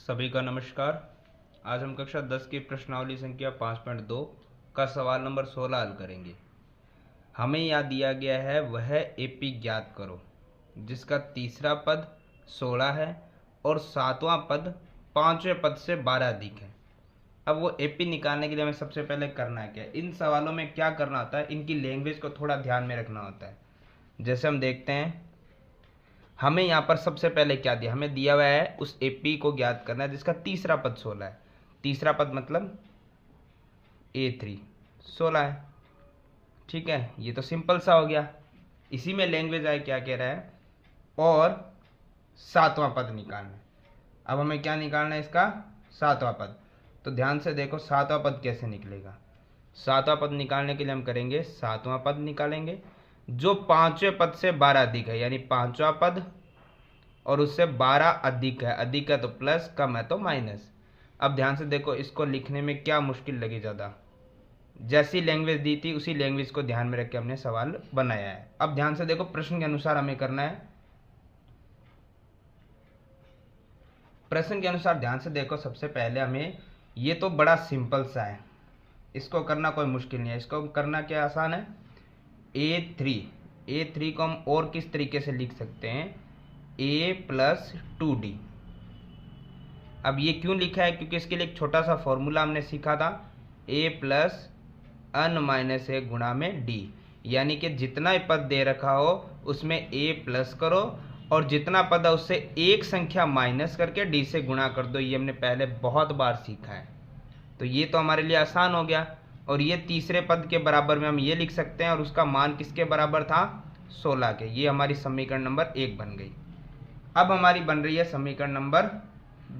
सभी का नमस्कार। आज हम कक्षा 10 की प्रश्नावली संख्या 5.2 का सवाल नंबर 16 हल करेंगे। हमें यहाँ दिया गया है वह एपी ज्ञात करो जिसका तीसरा पद 16 है और सातवां पद पांचवें पद से 12 अधिक है। अब वो एपी निकालने के लिए हमें सबसे पहले करना है क्या, इन सवालों में क्या करना होता है, इनकी लैंग्वेज को थोड़ा ध्यान में रखना होता है। जैसे हम देखते हैं, हमें यहाँ पर सबसे पहले क्या दिया, हमें दिया हुआ है उस एपी को ज्ञात करना है जिसका तीसरा पद 16 है। तीसरा पद मतलब A3 16 है। ठीक है, ये तो सिंपल सा हो गया। इसी में लैंग्वेज आए क्या कह रहा है, और सातवां पद निकालना है। अब हमें क्या निकालना है, इसका सातवां पद। तो ध्यान से देखो सातवां पद कैसे निकलेगा। सातवां पद निकालने के लिए हम करेंगे सातवां पद निकालेंगे जो पांचवें पद से 12 अधिक है, यानी पांचवा पद और उससे 12 अधिक है। अधिक है तो प्लस, कम है तो माइनस। अब ध्यान से देखो, इसको लिखने में क्या मुश्किल लगी ज़्यादा, जैसी लैंग्वेज दी थी उसी लैंग्वेज को ध्यान में रख के हमने सवाल बनाया है। अब ध्यान से देखो, प्रश्न के अनुसार हमें करना है। प्रश्न के अनुसार ध्यान से देखो, सबसे पहले हमें, ये तो बड़ा सिंपल सा है, इसको करना कोई मुश्किल नहीं है। इसको करना क्या आसान है, A3 को हम और किस तरीके से लिख सकते हैं, A+2D। अब ये क्यों लिखा है, क्योंकि इसके लिए एक छोटा सा फॉर्मूला हमने सीखा था, A+n-a गुणा में D। यानी कि जितना पद दे रखा हो उसमें A प्लस करो और जितना पद है उससे एक संख्या माइनस करके D से गुणा कर दो। ये हमने पहले बहुत बार सीखा है, तो ये तो हमारे लिए आसान हो गया। और ये तीसरे पद के बराबर में हम ये लिख सकते हैं, और उसका मान किसके बराबर था, 16 के। ये हमारी समीकरण नंबर 1 बन गई। अब हमारी बन रही है समीकरण नंबर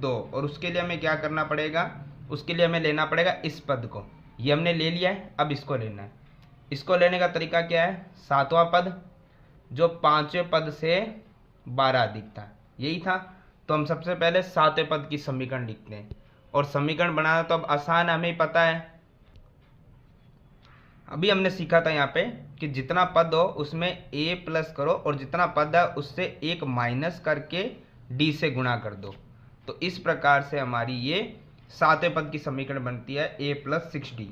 2, और उसके लिए हमें क्या करना पड़ेगा, उसके लिए हमें लेना पड़ेगा इस पद को। ये हमने ले लिया है, अब इसको लेना है। इसको लेने का तरीका क्या है, सातवां पद जो पांचवें पद से 12 अधिक था, यही था। तो हम सबसे पहले सातवें पद की समीकरण लिखते हैं, और समीकरण बनाना तो अब आसान है, हमें ही पता है। अभी हमने सीखा था यहाँ पे कि जितना पद हो उसमें A प्लस करो और जितना पद है उससे एक माइनस करके D से गुणा कर दो। तो इस प्रकार से हमारी ये सातवें पद की समीकरण बनती है A+6D।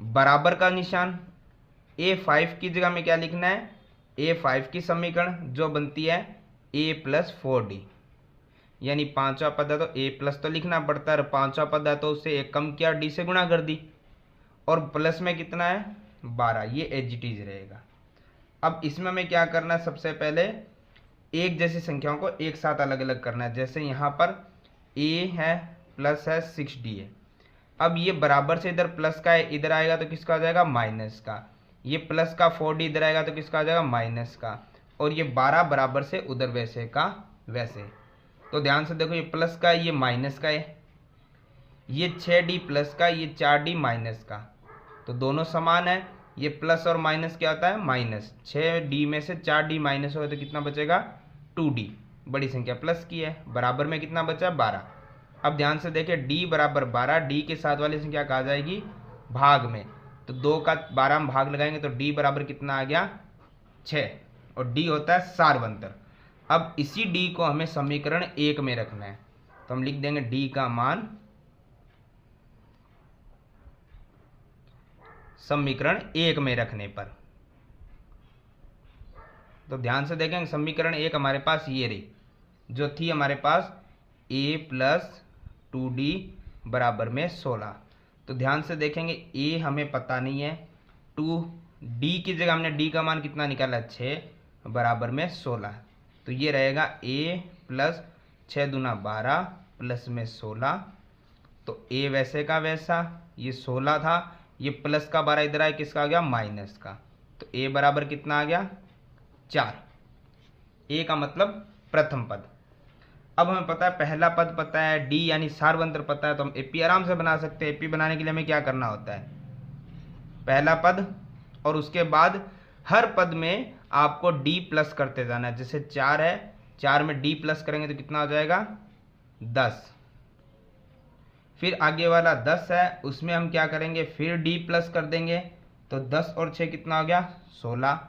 बराबर का निशान, A5 की जगह में क्या लिखना है, A5 की समीकरण जो बनती है A+4D। यानी पांचवा पद है तो A प्लस तो लिखना पड़ता है, पांचवा पद है तो उससे एक कम किया, D से गुणा कर दी, और प्लस में कितना है 12। ये एज इट इज रहेगा। अब इसमें हमें क्या करना है, सबसे पहले एक जैसी संख्याओं को एक साथ अलग अलग करना है। जैसे यहाँ पर A है, प्लस है, 6D है। अब ये बराबर से इधर प्लस का है, इधर आएगा तो किसका आ जाएगा, माइनस का। ये प्लस का 4D इधर आएगा तो किसका आ जाएगा, माइनस का। और ये 12 बराबर से उधर वैसे का वैसे। तो ध्यान से देखो, ये प्लस का है, ये माइनस का है, ये 6D प्लस का, ये 4D माइनस का। तो दोनों समान है। ये प्लस और माइनस क्या होता है, माइनस। 6D में से 4D माइनस हो तो कितना बचेगा, 2D। बड़ी संख्या प्लस की है, बराबर में कितना बचा, 12। अब ध्यान से देखिए, D बराबर 12, D के साथ वाली संख्या कहा जाएगी भाग में। तो 2 का 12 में भाग लगाएंगे तो D बराबर कितना आ गया, 6, और D होता है सार्वंतर। अब इसी D को हमें समीकरण 1 में रखना है, तो हम लिख देंगे D का मान समीकरण 1 में रखने पर। तो ध्यान से देखेंगे, समीकरण 1 हमारे पास ये रही, जो थी हमारे पास A+2D बराबर में 16। तो ध्यान से देखेंगे, A हमें पता नहीं है, 2D की जगह हमने D का मान कितना निकाला, 6 बराबर में 16। तो ये रहेगा A+6 दूना 12 प्लस में 16। तो A वैसे का वैसा, ये 16 था, ये प्लस का 12 इधर आया, किसका आ गया, माइनस का। तो A बराबर कितना आ गया, 4। A का मतलब प्रथम पद। अब हमें पता है पहला पद पता है, D यानी सार्वंत्र पता है, तो हम एपी आराम से बना सकते हैं। एपी बनाने के लिए हमें क्या करना होता है, पहला पद और उसके बाद हर पद में आपको D प्लस करते जाना है। जैसे 4 है, 4 में D प्लस करेंगे तो कितना हो जाएगा, 10। फिर आगे वाला 10 है, उसमें हम क्या करेंगे, फिर D प्लस कर देंगे, तो 10 और 6 कितना हो गया, 16।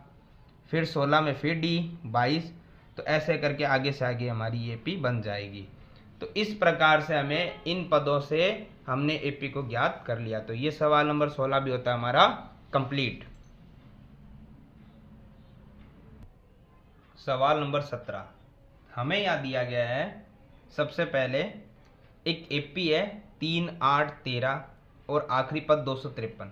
फिर 16 में फिर D 22। तो ऐसे करके आगे से आगे हमारी ये पी बन जाएगी। तो इस प्रकार से हमें इन पदों से हमने एपी को ज्ञात कर लिया। तो ये सवाल नंबर 16 भी होता है हमारा कंप्लीट। सवाल नंबर 17 हमें यहाँ दिया गया है, सबसे पहले एक एपी है 3, 8, 13 और आखिरी पद 253।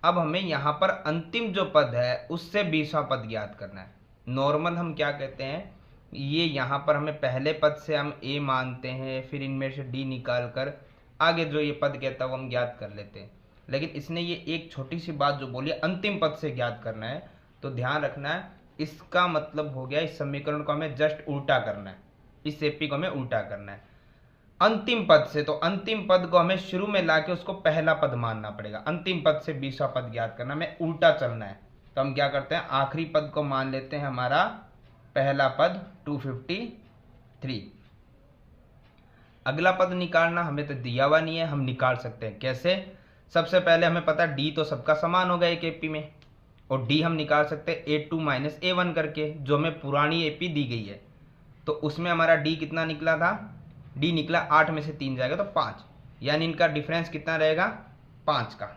अब हमें यहाँ पर अंतिम जो पद है उससे 20वां पद ज्ञात करना है। नॉर्मल हम क्या कहते हैं, ये यहाँ पर हमें पहले पद से हम ए मानते हैं, फिर इनमें से डी निकाल कर आगे जो ये पद कहता है वो हम ज्ञात कर लेते हैं। लेकिन इसने ये एक छोटी सी बात जो बोली अंतिम पद से ज्ञात करना है, तो ध्यान रखना है, इसका मतलब हो गया इस समीकरण को हमें जस्ट उल्टा करना है, इस एपी को हमें उल्टा करना है अंतिम पद से। तो अंतिम पद को हमें शुरू में लाके उसको पहला पद मानना पड़ेगा। अंतिम पद से 20वां पद ज्ञात करना, हमें उल्टा चलना है। तो हम क्या करते हैं, आखिरी पद को मान लेते हैं हमारा पहला पद 253। अगला पद निकालना हमें तो दिया हुआ नहीं है, हम निकाल सकते हैं। कैसे? सबसे पहले हमें पता है डी तो सबका समान होगा एक एपी में, और डी हम निकाल सकते हैं A2 माइनस A1 करके, जो हमें पुरानी एपी दी गई है। तो उसमें हमारा डी कितना निकला था, डी निकला 8 में से 3 जाएगा तो 5, यानी इनका डिफरेंस कितना रहेगा 5 का।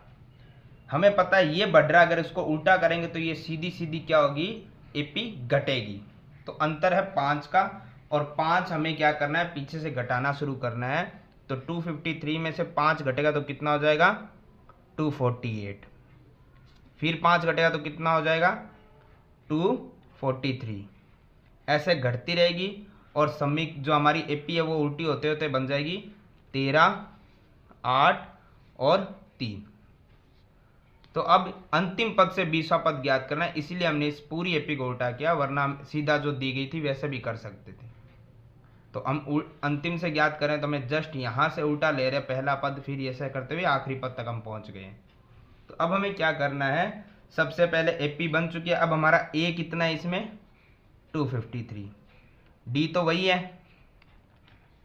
हमें पता है ये बढ़ रहा है, अगर इसको उल्टा करेंगे तो ये सीधी सीधी क्या होगी, एपी घटेगी। तो अंतर है 5 का, और 5 हमें क्या करना है, पीछे से घटाना शुरू करना है। तो 253 में से 5 घटेगा तो कितना हो जाएगा 248, फिर 5 घटेगा तो कितना हो जाएगा 243। ऐसे घटती रहेगी और समीक जो हमारी एपी है वो उल्टी होते होते बन जाएगी 13, 8 और 3। तो अब अंतिम पद से 20वां पद ज्ञात करना है, इसीलिए हमने इस पूरी एपी को उल्टा किया, वरना हम सीधा जो दी गई थी वैसे भी कर सकते थे। तो हम अंतिम से ज्ञात करें तो हमें जस्ट यहाँ से उल्टा ले रहे पहला पद, फिर ऐसे करते हुए आखिरी पद तक हम पहुँच गए। तो अब हमें क्या करना है, सबसे पहले एपी बन चुकी है। अब हमारा ए कितना है इसमें 253, डी तो वही है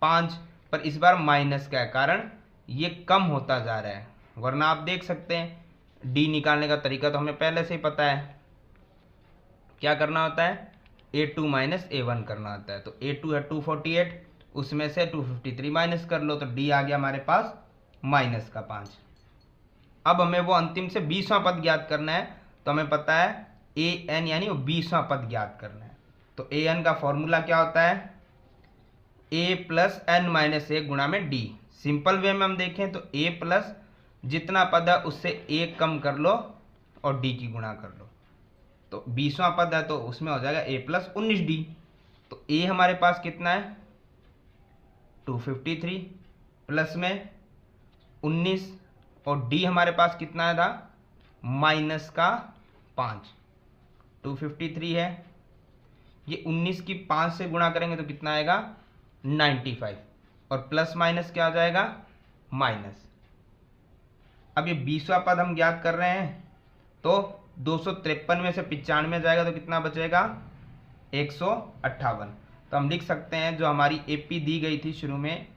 5, पर इस बार माइनस का है, कारण ये कम होता जा रहा है। वरना आप देख सकते हैं डी निकालने का तरीका तो हमें पहले से ही पता है, क्या करना होता है A2 माइनस A1 करना होता है। तो A2 है 248, उसमें से 253 माइनस कर लो, तो डी आ गया हमारे पास माइनस का 5। अब हमें वो अंतिम से 20वां पद ज्ञात करना है, तो हमें पता है AN यानी वो 20वां पद ज्ञात करना है। तो AN का फॉर्मूला क्या होता है, A प्लस N माइनस 1 गुणा में D। सिंपल वे में हम देखें तो A प्लस जितना पद है उससे 1 कम कर लो और D की गुणा कर लो। तो 20वां पद है तो उसमें हो जाएगा A प्लस 19D। तो A हमारे पास कितना है 253 प्लस में 19, और D हमारे पास कितना है था माइनस का 5। 253 है, ये 19 की 5 से गुणा करेंगे तो कितना आएगा 95, और प्लस माइनस क्या हो जाएगा माइनस। अब ये 20वां पद हम ज्ञात कर रहे हैं, तो 253 में से 95 जाएगा तो कितना बचेगा 158। तो हम लिख सकते हैं जो हमारी एपी दी गई थी शुरू में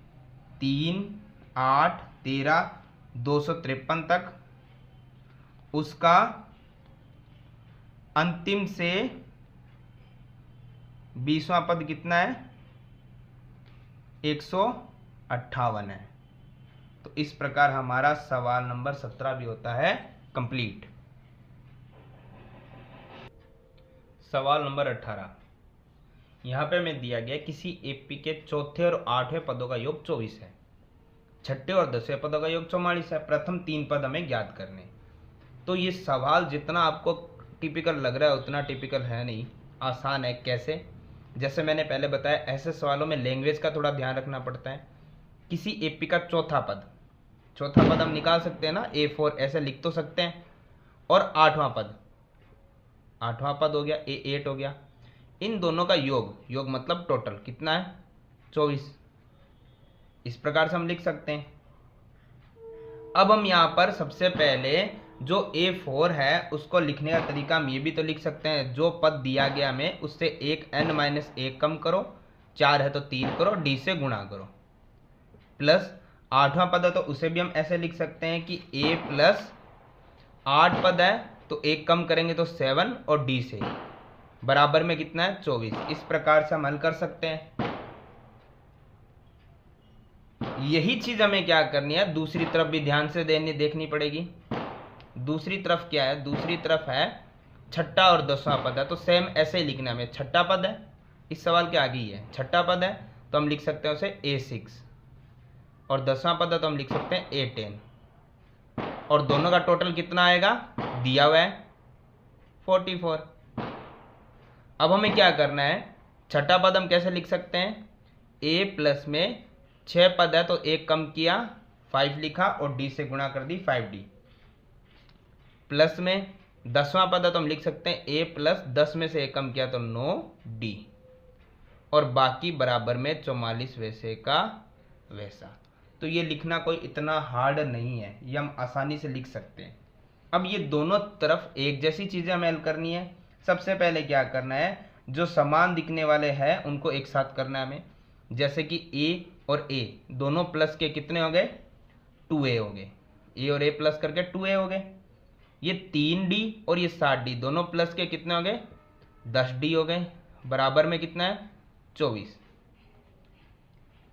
3, 8, 13, 253 तक, उसका अंतिम से 20वां पद कितना है 158 है। तो इस प्रकार हमारा सवाल नंबर 17 भी होता है कंप्लीट। सवाल नंबर 18, यहाँ पे हमें दिया गया किसी एपी के चौथे और 8वें पदों का योग 24 है, छठे और 10वें पदों का योग 44 है। प्रथम 3 पद हमें ज्ञात करने। तो ये सवाल जितना आपको टिपिकल लग रहा है उतना टिपिकल है नहीं, आसान है। कैसे? जैसे मैंने पहले बताया, ऐसे सवालों में लैंग्वेज का थोड़ा ध्यान रखना पड़ता है। किसी एपी का चौथा पद हम निकाल सकते हैं ना, A4 ऐसे लिख तो सकते हैं, और 8वां पद हो गया A8 हो गया। इन दोनों का योग मतलब टोटल कितना है 24, इस प्रकार से हम लिख सकते हैं। अब हम यहाँ पर सबसे पहले जो A4 है उसको लिखने का तरीका हम ये भी तो लिख सकते हैं, जो पद दिया गया हमें उससे एक n-1 कम करो, 4 है तो 3 करो, D से गुणा करो, प्लस 8वां पद है तो उसे भी हम ऐसे लिख सकते हैं कि A प्लस 8 पद है तो 1 कम करेंगे तो 7, और D से बराबर में कितना है 24। इस प्रकार से हम हल कर सकते हैं। यही चीज हमें क्या करनी है, दूसरी तरफ भी ध्यान से देखनी पड़ेगी। दूसरी तरफ क्या है, दूसरी तरफ है छठा और 10वां पद है, तो सेम ऐसे ही लिखना है हमें। छठा पद है, इस सवाल के आगे ही है, छठा पद है तो हम लिख सकते हैं उसे A6, और 10वां पद है तो हम लिख सकते हैं A10, और दोनों का टोटल कितना आएगा दिया हुआ है 44। अब हमें क्या करना है, छठा पद हम कैसे लिख सकते हैं, A प्लस में 6 पद है तो एक कम किया 5 लिखा और D से गुणा कर दी 5D, प्लस में 10वां पद है तो हम लिख सकते हैं A प्लस 10 में से एक कम किया तो 9D, और बाकी बराबर में 44 वैसे का वैसा। तो ये लिखना कोई इतना हार्ड नहीं है, ये हम आसानी से लिख सकते हैं। अब ये दोनों तरफ एक जैसी चीजें हमें हल करनी है। सबसे पहले क्या करना है, जो समान दिखने वाले हैं उनको एक साथ करना है हमें। जैसे कि A और A दोनों प्लस के कितने हो गए 2A हो गए, A और A प्लस करके 2A हो गए। ये 3D और ये 7D दोनों प्लस के कितने हो गए 10D हो गए, बराबर में कितना है 24।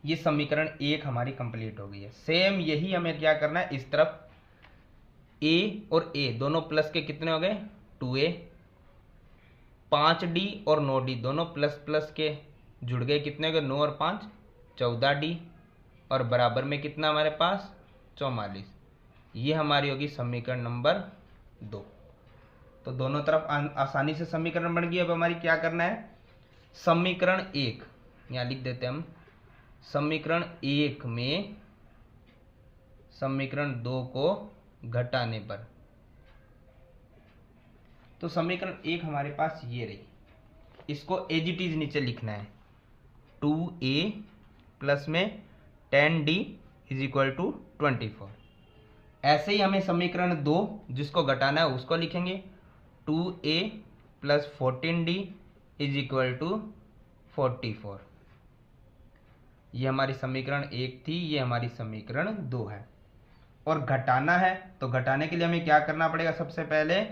ये समीकरण 1 हमारी कंप्लीट हो गई है। सेम यही हमें क्या करना है, इस तरफ A और A दोनों प्लस के कितने हो गए 2A, 5D और 9D दोनों प्लस प्लस के जुड़ गए, कितने हो गए 9 और 5 14D, और बराबर में कितना हमारे पास 44। ये हमारी होगी समीकरण नंबर 2। तो दोनों तरफ आसानी से समीकरण बन गई। अब हमारी क्या करना है, समीकरण 1 यहाँ लिख देते हैं हम, समीकरण 1 में समीकरण 2 को घटाने पर, तो समीकरण 1 हमारे पास ये रही, इसको एज इट इज नीचे लिखना है 2A प्लस में 10D इज इक्वल टू 24। ऐसे ही हमें समीकरण 2 जिसको घटाना है उसको लिखेंगे 2A plus 14D is equal to 44। ये हमारी समीकरण 1 थी, ये हमारी समीकरण 2 है। और घटाना है तो घटाने के लिए हमें क्या करना पड़ेगा, सबसे पहले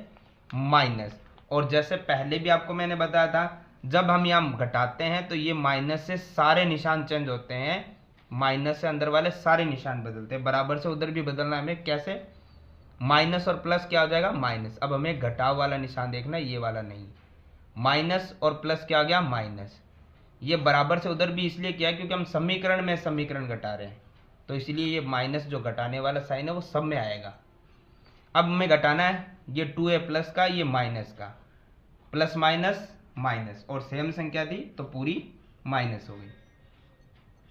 माइनस। और जैसे पहले भी आपको मैंने बताया था, जब हम यहाँ घटाते हैं तो ये माइनस से सारे निशान चेंज होते हैं, माइनस से अंदर वाले सारे निशान बदलते हैं, बराबर से उधर भी बदलना है हमें। कैसे, माइनस और प्लस क्या हो जाएगा माइनस। अब हमें घटाव वाला निशान देखना है, ये वाला नहीं। माइनस और प्लस क्या हो गया माइनस। ये बराबर से उधर भी इसलिए किया क्योंकि हम समीकरण में समीकरण घटा रहे हैं, तो इसलिए ये माइनस जो घटाने वाला साइन है वो सब में आएगा। अब हमें घटाना है ये 2A प्लस का, ये माइनस का, प्लस माइनस माइनस, और सेम संख्या थी तो पूरी माइनस हो गई।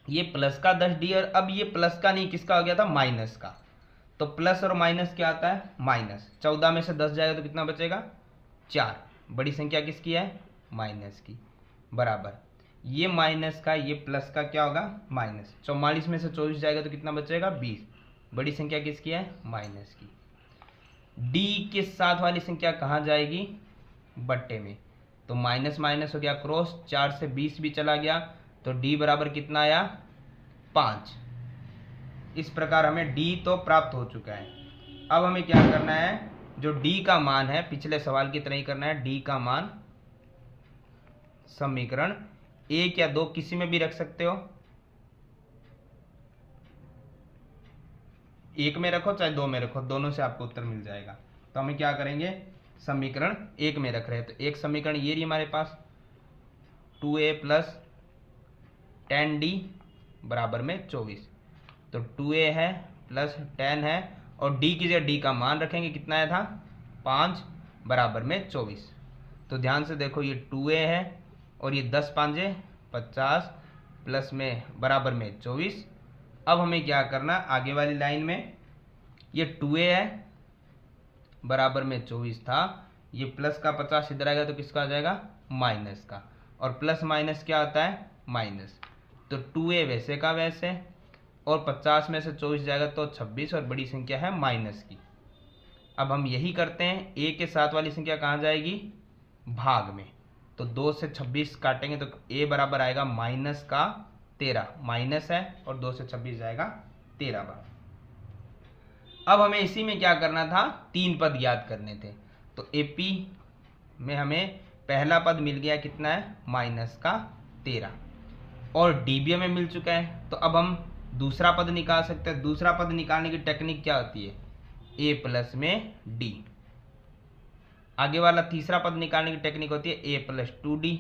ये प्लस का 10D, और अब ये प्लस का नहीं, किसका हो गया था माइनस का। तो प्लस और माइनस क्या आता है माइनस। 14 में से 10 जाएगा तो कितना बचेगा 4। बड़ी संख्या किसकी है माइनस की, बराबर ये माइनस का ये प्लस का क्या होगा माइनस। 44 में से 24 जाएगा तो कितना बचेगा 20। बड़ी संख्या किसकी है माइनस की। D के साथ वाली संख्या कहाँ जाएगी बट्टे में, तो माइनस माइनस हो गया क्रॉस, 4 से 20 भी चला गया तो D बराबर कितना आया 5। इस प्रकार हमें D तो प्राप्त हो चुका है। अब हमें क्या करना है, जो D का मान है पिछले सवाल की तरह ही करना है। D का मान समीकरण 1 या 2 किसी में भी रख सकते हो, 1 में रखो चाहे 2 में रखो, दोनों से आपको उत्तर मिल जाएगा। तो हमें क्या करेंगे, समीकरण 1 में रख रहे हैं, तो एक समीकरण ये रही हमारे पास 2A प्लस 10D बराबर में 24। तो 2A है प्लस 10 है, और D की जगह D का मान रखेंगे, कितना आया था 5 बराबर में 24। तो ध्यान से देखो ये 2A है और ये 10 5 50 प्लस में बराबर में 24। अब हमें क्या करना, आगे वाली लाइन में ये 2A है बराबर में 24 था, ये प्लस का 50 इधर आएगा तो किसका आ जाएगा माइनस का, और प्लस माइनस क्या आता है माइनस। तो 2A वैसे का वैसे, और 50 में से 24 जाएगा तो 26, और बड़ी संख्या है माइनस की। अब हम यही करते हैं, A के साथ वाली संख्या कहाँ जाएगी भाग में, तो 2 से 26 काटेंगे तो A बराबर आएगा माइनस का 13, माइनस है और 2 से 26 जाएगा 13 बार। अब हमें इसी में क्या करना था, 3 पद याद करने थे। तो AP में हमें पहला पद मिल गया कितना है माइनस का 13, और DB में मिल चुका है। तो अब हम दूसरा पद निकाल सकते हैं। दूसरा पद निकालने की टेक्निक क्या होती है, a प्लस में d। आगे वाला तीसरा पद निकालने की टेक्निक होती है a प्लस 2d,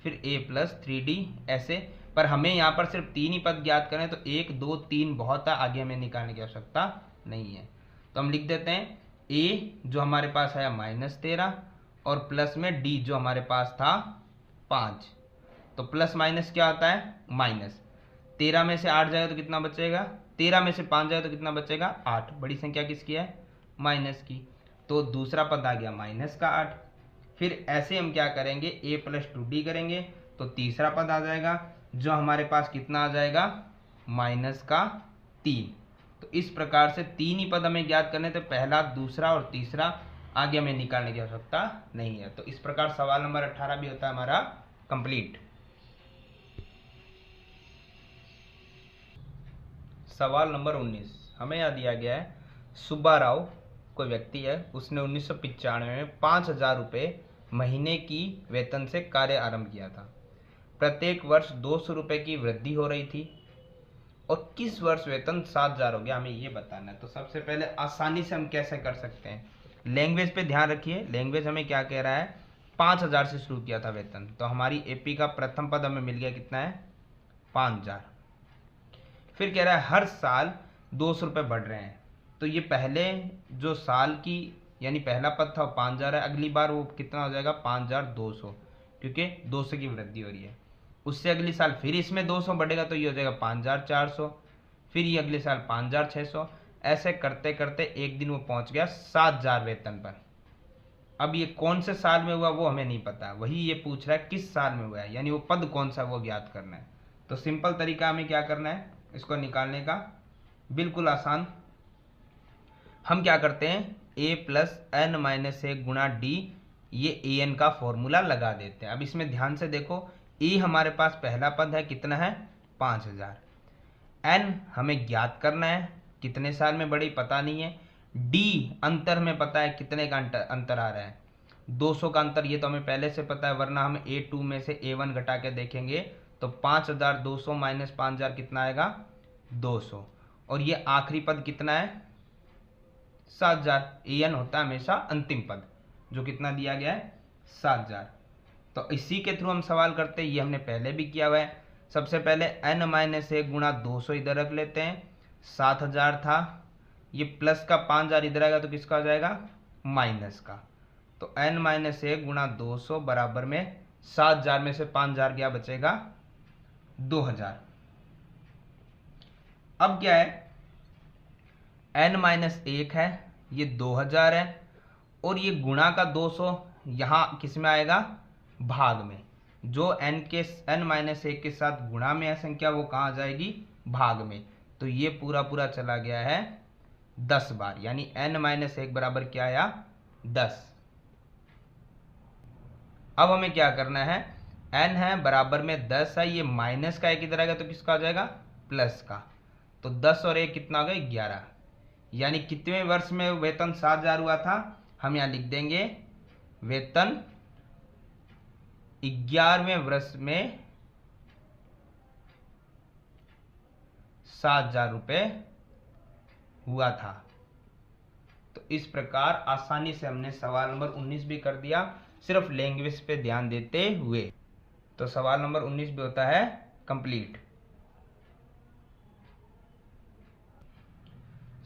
फिर a प्लस 3d, ऐसे। पर हमें यहाँ पर सिर्फ 3 ही पद ज्ञात करें तो 1 2 3 बहुत है, आगे हमें निकालने की आवश्यकता नहीं है। तो हम लिख देते हैं a जो हमारे पास आया -13 और प्लस में d जो हमारे पास था 5। तो प्लस माइनस क्या होता है, माइनस। 13 में से 8 जाएगा तो कितना बचेगा, 13 में से 5 जाएगा तो कितना बचेगा, 8। बड़ी संख्या किसकी है, माइनस की। तो दूसरा पद आ गया माइनस का 8। फिर ऐसे हम क्या करेंगे, a प्लस 2d करेंगे तो तीसरा पद आ जाएगा जो हमारे पास कितना आ जाएगा, माइनस का 3। तो इस प्रकार से 3 ही पद हमें ज्ञात करने थे, पहला, दूसरा और तीसरा। आगे हमें निकालने की आवश्यकता नहीं है। तो इस प्रकार सवाल नंबर 18 भी होता है हमारा कंप्लीट। सवाल नंबर 19 हमें यह दिया गया है, सुब्बा राव कोई व्यक्ति है, उसने 1995 में 5,000 रुपये महीने की वेतन से कार्य आरंभ किया था। प्रत्येक वर्ष 200 रुपये की वृद्धि हो रही थी और किस वर्ष वेतन 7,000 हो गया, हमें ये बताना है। तो सबसे पहले आसानी से हम कैसे कर सकते हैं, लैंग्वेज पे ध्यान रखिए। लैंग्वेज हमें क्या कह रहा है, 5,000 से शुरू किया था वेतन। तो हमारी एपी का प्रथम पद हमें मिल गया, कितना है, 5,000। फिर कह रहा है हर साल 200 रुपये बढ़ रहे हैं। तो ये पहले जो साल की यानी पहला पद था वो 5,000 है, अगली बार वो कितना हो जाएगा, 5,200, क्योंकि 200 की वृद्धि हो रही है। उससे अगली साल फिर इसमें 200 बढ़ेगा तो ये हो जाएगा 5,400, फिर ये अगले साल 5,600। ऐसे करते करते एक दिन वो पहुंच गया 7,000 वेतन पर। अब ये कौन से साल में हुआ वो हमें नहीं पता, वही ये पूछ रहा है किस साल में हुआ है, यानी वो पद कौन सा वो ज्ञात करना है। तो सिंपल तरीका हमें क्या करना है इसको निकालने का, बिल्कुल आसान। हम क्या करते हैं, a प्लस n माइनस 1 गुणा d, ये an का फॉर्मूला लगा देते हैं। अब इसमें ध्यान से देखो, a हमारे पास पहला पद है, कितना है, 5,000। n हमें ज्ञात करना है, कितने साल में बढ़ी पता नहीं है। d अंतर हमें पता है, कितने का अंतर आ रहा है, 200 का अंतर, ये तो हमें पहले से पता है, वरना हम a2 में से a1 घटा के देखेंगे तो 5,200 माइनस 5,000 कितना आएगा, 200। और ये आखिरी पद कितना है, 7,000। an होता है हमेशा अंतिम पद, जो कितना दिया गया है, 7,000। तो इसी के थ्रू हम सवाल करते हैं, ये हमने पहले भी किया हुआ है। सबसे पहले n माइनस 1 गुणा 200 इधर रख लेते हैं, 7,000 था, ये प्लस का 5,000 इधर आएगा तो किसका हो जाएगा, माइनस का। तो n माइनस 1 गुणा 200 बराबर में 7,000 में से 5,000 क्या बचेगा, 2,000। अब क्या है, n माइनस 1 है, ये 2,000 है, और ये गुणा का 200 यहां किस में आएगा, भाग में। जो n माइनस 1 के साथ गुणा में है संख्या वो कहां आ जाएगी, भाग में। तो ये पूरा पूरा चला गया है 10 बार, यानी n माइनस 1 बराबर क्या आया, 10। अब हमें क्या करना है, n है बराबर में 10 है, ये माइनस का 1 इधर आएगा तो किसका आ जाएगा, प्लस का। तो 10 और 1 कितना हो गया, 11। यानी कितने वर्ष में वेतन 7,000 हुआ था, हम यहां लिख देंगे वेतन 11वें वर्ष में 7,000 रुपये हुआ था। तो इस प्रकार आसानी से हमने सवाल नंबर 19 भी कर दिया, सिर्फ लैंग्वेज पे ध्यान देते हुए। तो सवाल नंबर 19 भी होता है कंप्लीट।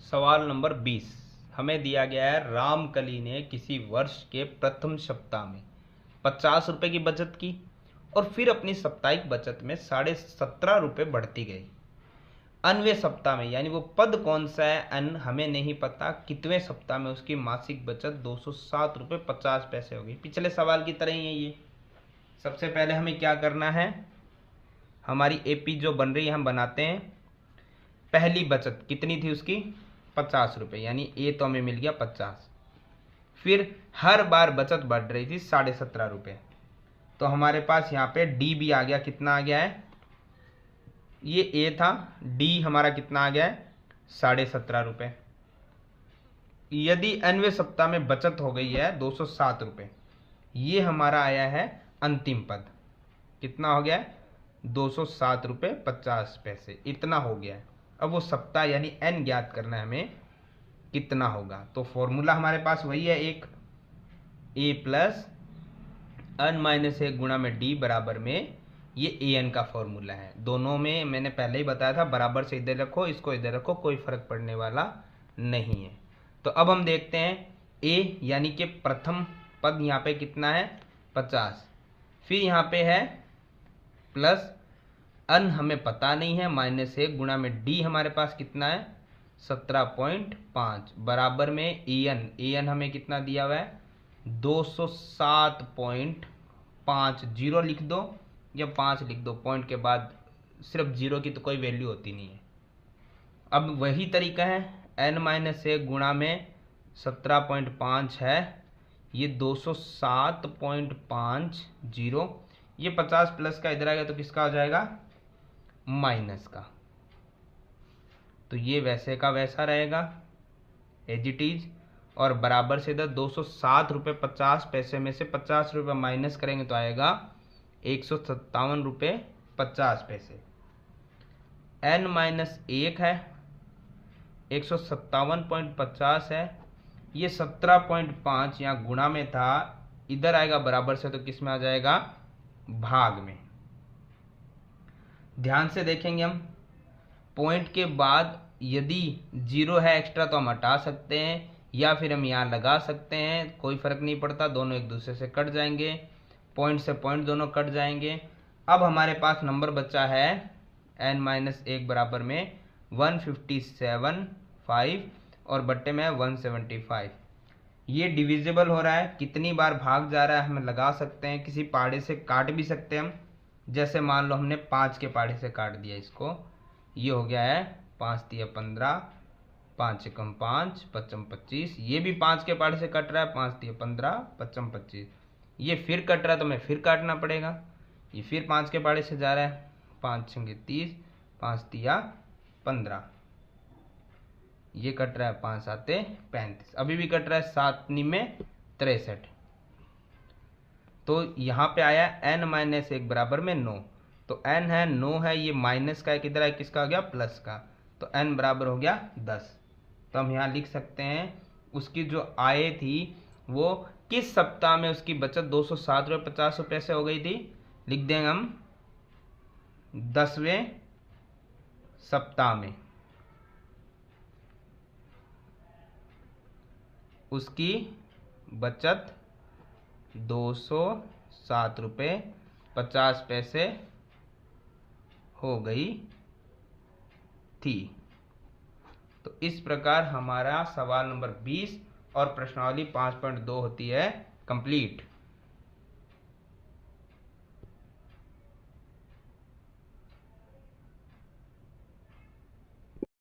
सवाल नंबर 20 हमें दिया गया है, रामकली ने किसी वर्ष के प्रथम सप्ताह में 50 रुपए की बचत की और फिर अपनी साप्ताहिक बचत में 17.5 रुपए बढ़ती गई। अन्वें सप्ताह में, यानी वो पद कौन सा है, अन हमें नहीं पता, कितवें सप्ताह में उसकी मासिक बचत 207 रुपये 50 पैसे हो गई। पिछले सवाल की तरह ही है ये। सबसे पहले हमें क्या करना है, हमारी एपी जो बन रही है हम बनाते हैं। पहली बचत कितनी थी उसकी, 50 रुपये, यानी ए तो हमें मिल गया 50। फिर हर बार बचत बढ़ रही थी 17.5 रुपये। तो हमारे पास यहाँ पे डी भी आ गया, कितना आ गया है, ये ए था, डी हमारा कितना आ गया है, 17.5 रुपये। यदि अन्वें सप्ताह में बचत हो गई है 207 रुपये, ये हमारा आया है अंतिम पद, कितना हो गया है, ₹207.50 इतना हो गया है। अब वो सप्ताह यानी n ज्ञात करना है हमें, कितना होगा। तो फॉर्मूला हमारे पास वही है, एक a प्लस n-1 गुणा में d बराबर में ये an का फॉर्मूला है। दोनों में मैंने पहले ही बताया था, बराबर से इधर रखो, इसको इधर रखो, कोई फर्क पड़ने वाला नहीं है। तो अब हम देखते हैं a यानी कि प्रथम पद यहाँ पे कितना है 50, फिर यहाँ पे है प्लस n हमें पता नहीं है -1 गुणा में d हमारे पास कितना है 17.5 बराबर में an हमें कितना दिया हुआ है 207.50 लिख दो या 5 लिख दो, पॉइंट के बाद सिर्फ जीरो की तो कोई वैल्यू होती नहीं है। अब वही तरीका है, n-1 गुणा में 17.5 है, ये 207.50, ये 50 प्लस का इधर आएगा तो किसका हो जाएगा माइनस का। तो ये वैसे का वैसा रहेगा एज इट इज, और बराबर से इधर 207.50 में से 50 रुपये माइनस करेंगे तो आएगा 157.50 रुपये। n-1 है 157.50 है, ये 17.5 यहाँ गुणा में था, इधर आएगा बराबर से तो किस में आ जाएगा भाग में। ध्यान से देखेंगे हम, पॉइंट के बाद यदि जीरो है एक्स्ट्रा तो हम हटा सकते हैं या फिर हम यहाँ लगा सकते हैं, कोई फर्क नहीं पड़ता, दोनों एक दूसरे से कट जाएंगे, पॉइंट से पॉइंट दोनों कट जाएंगे। अब हमारे पास नंबर बचा है n-1 बराबर में 157.5 और बट्टे में 175। ये डिविजिबल हो रहा है, कितनी बार भाग जा रहा है हमें लगा सकते हैं, किसी पहाड़े से काट भी सकते हैं हम, जैसे मान लो हमने 5 के पहाड़े से काट दिया इसको, ये हो गया है 5 × 15, 5 × 5 = 25, ये भी 5 के पहाड़े से कट रहा है, 5 × 15 = 25, ये फिर कट रहा है तो हमें फिर काटना पड़ेगा, ये फिर 5 के पहाड़े से जा रहा है, 5 × 6 = 30, 5 × 3 = 15, ये कट रहा है 5 × 7 = 35, अभी भी कट रहा है 7 × 9 = 63। तो यहाँ पे आया n-1 बराबर में 9, तो n है 9 है, ये माइनस का है, किधर है किसका हो गया प्लस का, तो n बराबर हो गया 10। तो हम यहाँ लिख सकते हैं उसकी जो आय थी वो किस सप्ताह में उसकी बचत 207.50 से हो गई थी, लिख देंगे हम 10वें सप्ताह में उसकी बचत 207.50 हो गई थी। तो इस प्रकार हमारा सवाल नंबर 20 और प्रश्नावली 5.2 होती है कंप्लीट।